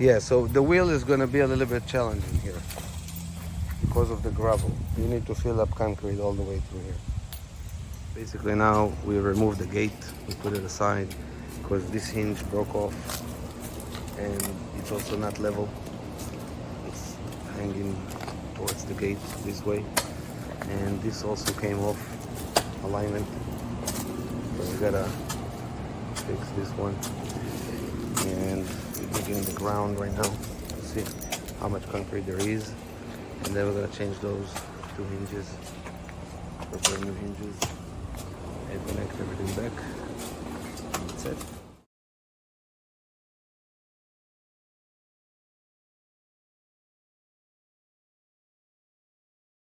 Yeah, so the wheel is going to be a little bit challenging here because of the gravel. You need to fill up concrete all the way through here. Basically now we remove the gate, we put it aside because this hinge broke off and it's also not level. It's hanging towards the gate this way, and this also came off alignment, so we gotta fix this one. And we're digging the ground right now to see how much concrete there is, and then we're gonna change those two hinges for brand new hinges and connect everything back. That's it.